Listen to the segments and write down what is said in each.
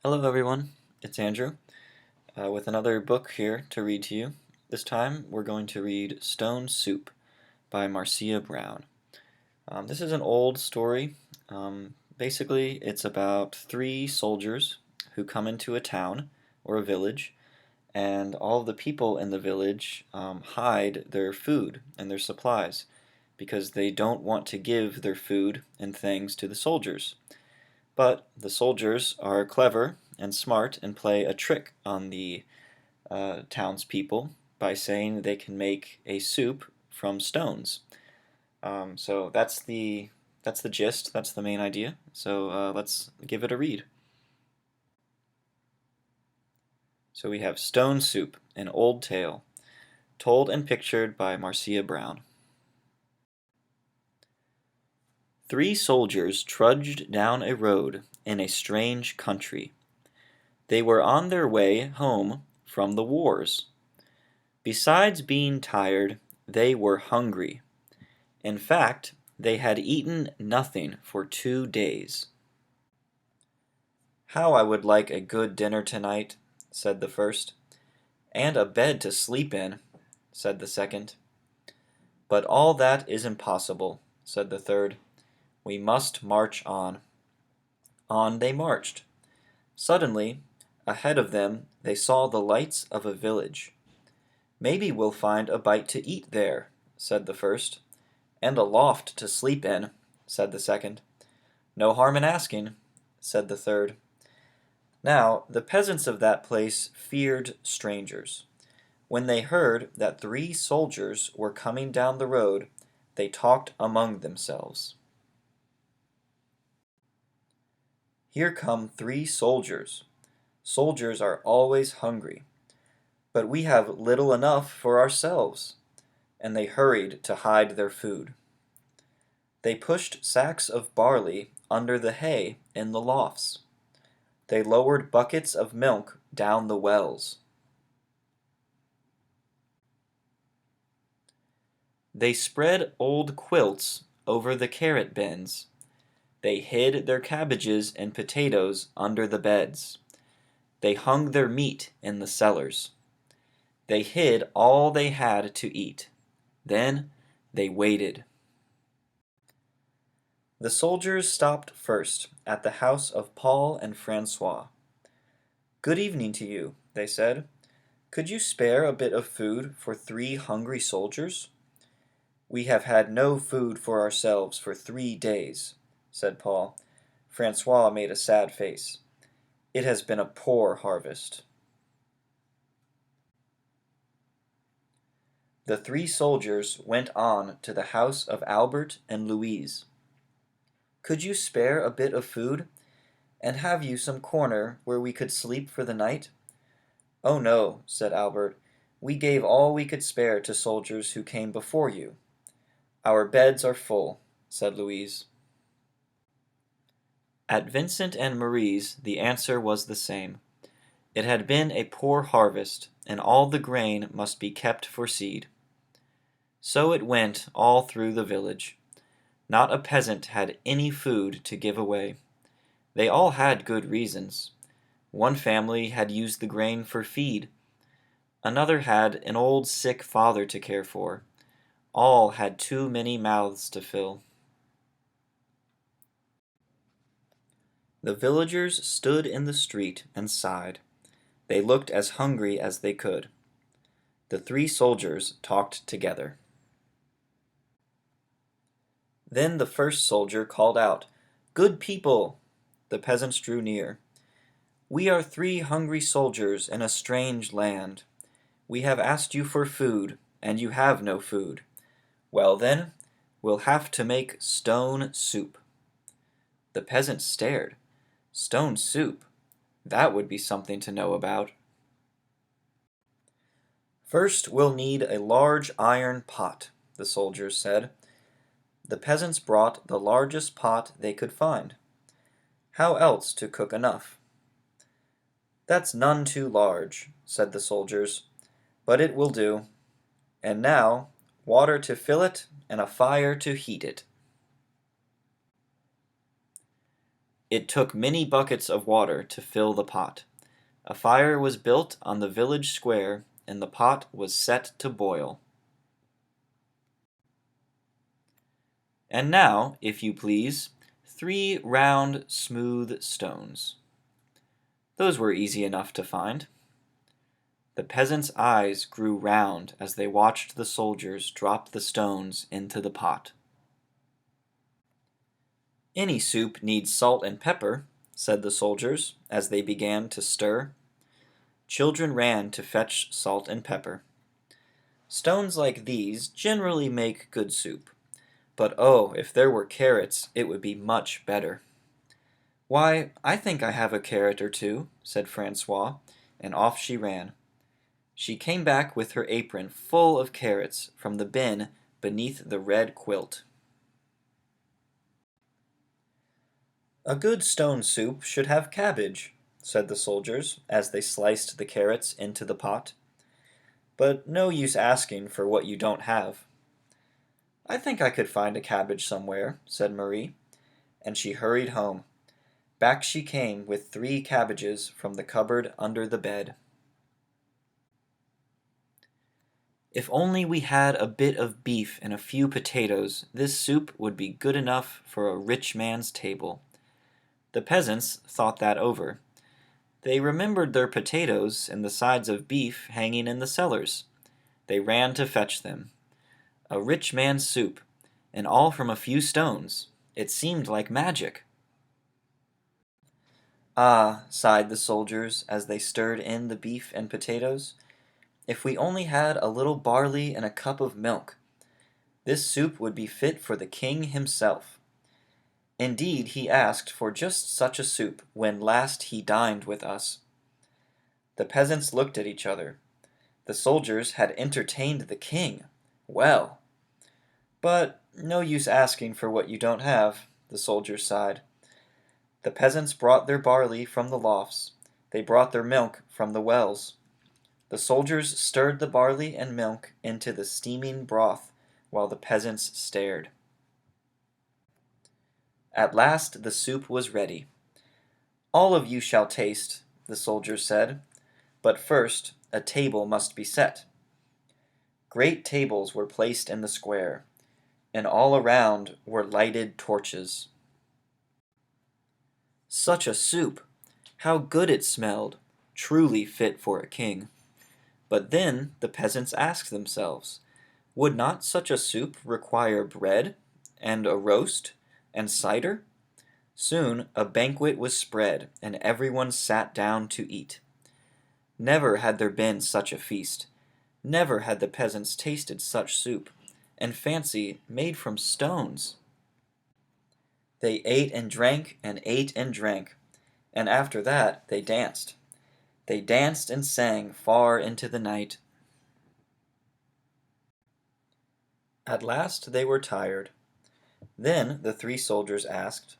Hello, everyone. It's Andrew with another book here to read to you. This time we're going to read Stone Soup by Marcia Brown. This is an old story. Basically, it's about three soldiers who come into a town or a village, and all of the people in the village hide their food and their supplies because they don't want to give their food and things to the soldiers. But the soldiers are clever and smart and play a trick on the townspeople by saying they can make a soup from stones. So that's the gist. That's the main idea. So let's give it a read. So we have Stone Soup, an old tale, told and pictured by Marcia Brown. Three soldiers trudged down a road in a strange country. They were on their way home from the wars. Besides being tired, they were hungry. In fact, they had eaten nothing for 2 days. "How I would like a good dinner tonight," said the first. "And a bed to sleep in," said the second. "But all that is impossible," said the third. "We must march on." On they marched. Suddenly, ahead of them, they saw the lights of a village. "Maybe we'll find a bite to eat there," said the first. "And a loft to sleep in," said the second. "No harm in asking," said the third. Now the peasants of that place feared strangers. When they heard that three soldiers were coming down the road, they talked among themselves. "Here come three soldiers. Soldiers are always hungry. But we have little enough for ourselves." And they hurried to hide their food. They pushed sacks of barley under the hay in the lofts. They lowered buckets of milk down the wells. They spread old quilts over the carrot bins. They hid their cabbages and potatoes under the beds. They hung their meat in the cellars. They hid all they had to eat. Then they waited. The soldiers stopped first at the house of Paul and Francois. "Good evening to you," they said. "Could you spare a bit of food for three hungry soldiers?" "We have had no food for ourselves for 3 days," said Paul. Francois made a sad face. "It has been a poor harvest." The three soldiers went on to the house of Albert and Louise. "Could you spare a bit of food? And have you some corner where we could sleep for the night?" "Oh no," said Albert. "We gave all we could spare to soldiers who came before you." "Our beds are full," said Louise. At Vincent and Marie's the answer was the same. It had been a poor harvest, and all the grain must be kept for seed. So it went all through the village. Not a peasant had any food to give away. They all had good reasons. One family had used the grain for feed. Another had an old sick father to care for. All had too many mouths to fill. The villagers stood in the street and sighed. They looked as hungry as they could. The three soldiers talked together. Then the first soldier called out, "Good people!" The peasants drew near. "We are three hungry soldiers in a strange land. We have asked you for food, and you have no food. Well then, we'll have to make stone soup." The peasants stared. Stone soup? That would be something to know about. "First we'll need a large iron pot," the soldiers said. The peasants brought the largest pot they could find. How else to cook enough? "That's none too large," said the soldiers, "but it will do. And now, water to fill it and a fire to heat it." It took many buckets of water to fill the pot. A fire was built on the village square, and the pot was set to boil. And now, if you please, 3 round, smooth stones. Those were easy enough to find. The peasants' eyes grew round as they watched the soldiers drop the stones into the pot. "Any soup needs salt and pepper," said the soldiers as they began to stir. Children ran to fetch salt and pepper. Stones like these generally make good soup, but oh, if there were carrots, it would be much better. "Why, I think I have a carrot or two," said Francois, and off she ran. She came back with her apron full of carrots from the bin beneath the red quilt. "A good stone soup should have cabbage," said the soldiers as they sliced the carrots into the pot. "But no use asking for what you don't have." "I think I could find a cabbage somewhere," said Marie, and she hurried home. Back she came with 3 cabbages from the cupboard under the bed. "If only we had a bit of beef and a few potatoes, this soup would be good enough for a rich man's table." The peasants thought that over. They remembered their potatoes and the sides of beef hanging in the cellars. They ran to fetch them. A rich man's soup, and all from a few stones. It seemed like magic. "Ah," sighed the soldiers as they stirred in the beef and potatoes, "if we only had a little barley and a cup of milk. This soup would be fit for the king himself." Indeed, he asked for just such a soup when last he dined with us. The peasants looked at each other. The soldiers had entertained the king. Well! "But no use asking for what you don't have," the soldiers sighed. The peasants brought their barley from the lofts. They brought their milk from the wells. The soldiers stirred the barley and milk into the steaming broth while the peasants stared. At last the soup was ready. "All of you shall taste," the soldiers said, "but first a table must be set." Great tables were placed in the square, and all around were lighted torches. Such a soup! How good it smelled! Truly fit for a king. But then the peasants asked themselves, would not such a soup require bread, and a roast, and cider? Soon a banquet was spread, and everyone sat down to eat. Never had there been such a feast. Never had the peasants tasted such soup, and fancy, made from stones. They ate and drank, and ate and drank, and after that they danced. They danced and sang far into the night. At last they were tired. Then the 3 soldiers asked,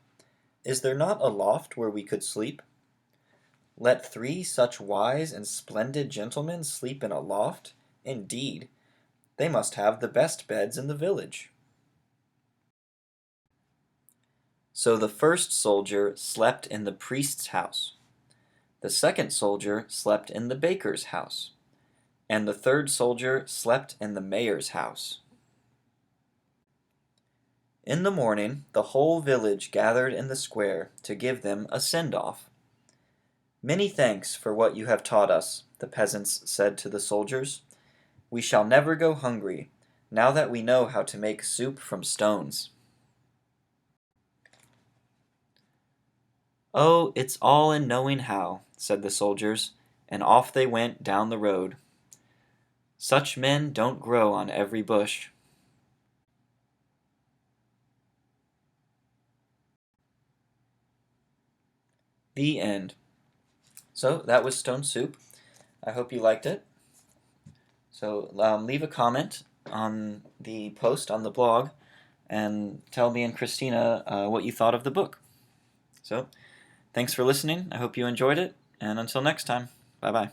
"Is there not a loft where we could sleep?" Let 3 such wise and splendid gentlemen sleep in a loft? Indeed, they must have the best beds in the village. So the first soldier slept in the priest's house. The second soldier slept in the baker's house. And the third soldier slept in the mayor's house. In the morning, the whole village gathered in the square to give them a send-off. "Many thanks for what you have taught us," the peasants said to the soldiers. "We shall never go hungry, now that we know how to make soup from stones." "Oh, it's all in knowing how," said the soldiers, and off they went down the road. Such men don't grow on every bush. The end. So that was Stone Soup. I hope you liked it. So leave a comment on the post on the blog and tell me and Christina what you thought of the book. So thanks for listening. I hope you enjoyed it. And until next time, bye-bye.